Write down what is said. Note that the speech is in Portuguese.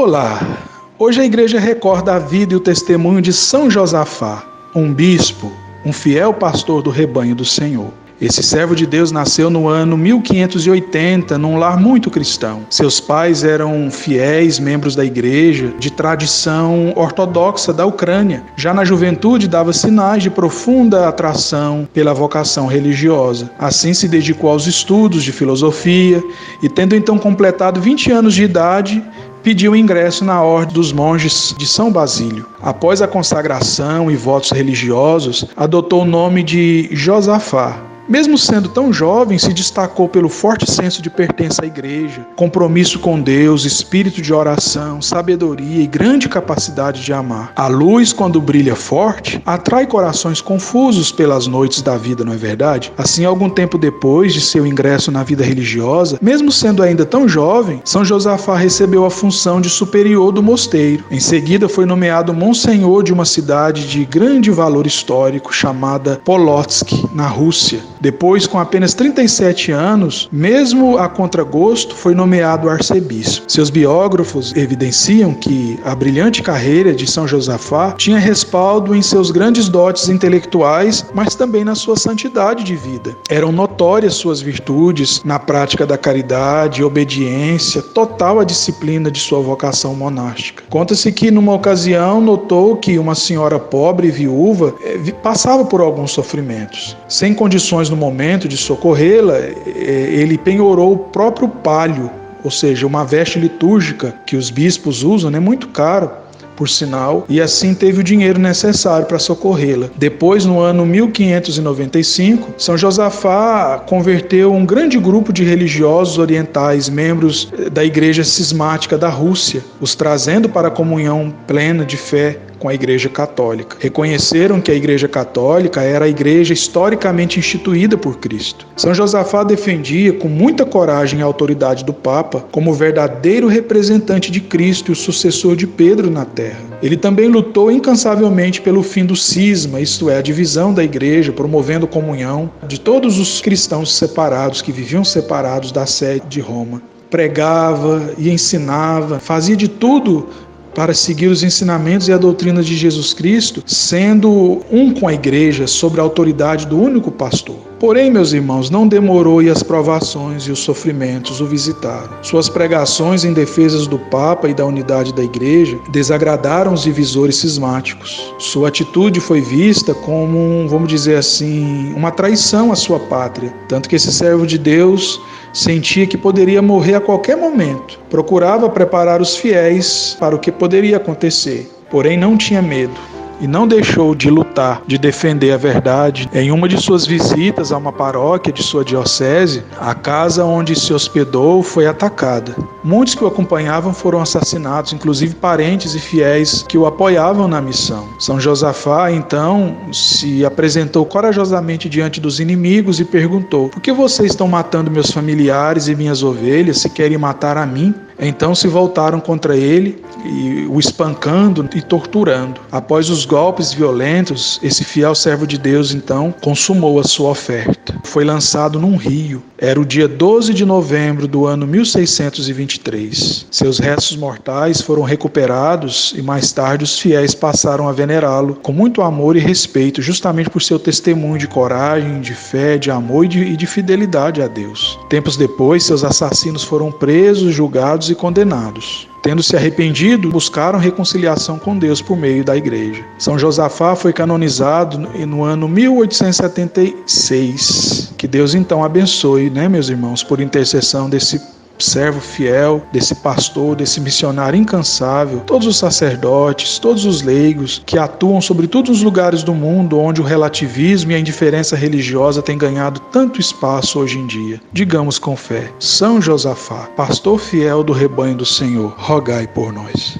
Olá! Hoje a igreja recorda a vida e o testemunho de São Josafá, um bispo, um fiel pastor do rebanho do Senhor. Esse servo de Deus nasceu no ano 1580, num lar muito cristão. Seus pais eram fiéis membros da igreja, de tradição ortodoxa da Ucrânia. Já na juventude dava sinais de profunda atração pela vocação religiosa. Assim se dedicou aos estudos de filosofia e, tendo então completado 20 anos de idade, pediu ingresso na Ordem dos Monges de São Basílio. Após a consagração e votos religiosos, adotou o nome de Josafá. Mesmo sendo tão jovem, se destacou pelo forte senso de pertença à igreja, compromisso com Deus, espírito de oração, sabedoria e grande capacidade de amar. A luz, quando brilha forte, atrai corações confusos pelas noites da vida, não é verdade? Assim, algum tempo depois de seu ingresso na vida religiosa, mesmo sendo ainda tão jovem, São Josafá recebeu a função de superior do mosteiro. Em seguida, foi nomeado monsenhor de uma cidade de grande valor histórico chamada Polotsk, na Rússia. Depois, com apenas 37 anos, mesmo a contragosto, foi nomeado arcebispo. Seus biógrafos evidenciam que a brilhante carreira de São Josafá tinha respaldo em seus grandes dotes intelectuais, mas também na sua santidade de vida. Eram notórias suas virtudes na prática da caridade, obediência, total a disciplina de sua vocação monástica. Conta-se que, numa ocasião, notou que uma senhora pobre e viúva passava por alguns sofrimentos. Sem condições no momento de socorrê-la, ele penhorou o próprio palio, ou seja, uma veste litúrgica que os bispos usam, muito caro, por sinal, e assim teve o dinheiro necessário para socorrê-la. Depois, no ano 1595, São Josafá converteu um grande grupo de religiosos orientais, membros da Igreja Cismática da Rússia, os trazendo para a comunhão plena de fé com a Igreja Católica. Reconheceram que a Igreja Católica era a igreja historicamente instituída por Cristo. São Josafá defendia com muita coragem a autoridade do Papa como verdadeiro representante de Cristo e o sucessor de Pedro na terra. Ele também lutou incansavelmente pelo fim do cisma, isto é, a divisão da igreja, promovendo comunhão de todos os cristãos separados que viviam separados da sede de Roma. Pregava e ensinava, fazia de tudo para seguir os ensinamentos e a doutrina de Jesus Cristo, sendo um com a igreja sob a autoridade do único pastor. Porém, meus irmãos, não demorou e as provações e os sofrimentos o visitaram. Suas pregações em defesa do Papa e da unidade da igreja desagradaram os divisores cismáticos. Sua atitude foi vista como, vamos dizer assim, uma traição à sua pátria, tanto que esse servo de Deus sentia que poderia morrer a qualquer momento. Procurava preparar os fiéis para o que poderia acontecer, porém não tinha medo e não deixou de lutar, de defender a verdade. Em uma de suas visitas a uma paróquia de sua diocese, a casa onde se hospedou foi atacada. Muitos que o acompanhavam foram assassinados, inclusive parentes e fiéis que o apoiavam na missão. São Josafá, então, se apresentou corajosamente diante dos inimigos e perguntou: por que vocês estão matando meus familiares e minhas ovelhas, se querem matar a mim? Então se voltaram contra ele, e o espancando e torturando. Após os golpes violentos, esse fiel servo de Deus, então, consumou a sua oferta. Foi lançado num rio. Era o dia 12 de novembro do ano 1623. Seus restos mortais foram recuperados e mais tarde os fiéis passaram a venerá-lo com muito amor e respeito, justamente por seu testemunho de coragem, de fé, de amor e de fidelidade a Deus. Tempos depois, seus assassinos foram presos, julgados e condenados. Tendo se arrependido, buscaram reconciliação com Deus por meio da igreja. São Josafá foi canonizado no ano 1876. Que Deus então abençoe, meus irmãos, por intercessão desse servo fiel, desse pastor, desse missionário incansável, todos os sacerdotes, todos os leigos que atuam sobre todos os lugares do mundo onde o relativismo e a indiferença religiosa têm ganhado tanto espaço hoje em dia. Digamos com fé: São Josafá, pastor fiel do rebanho do Senhor, rogai por nós.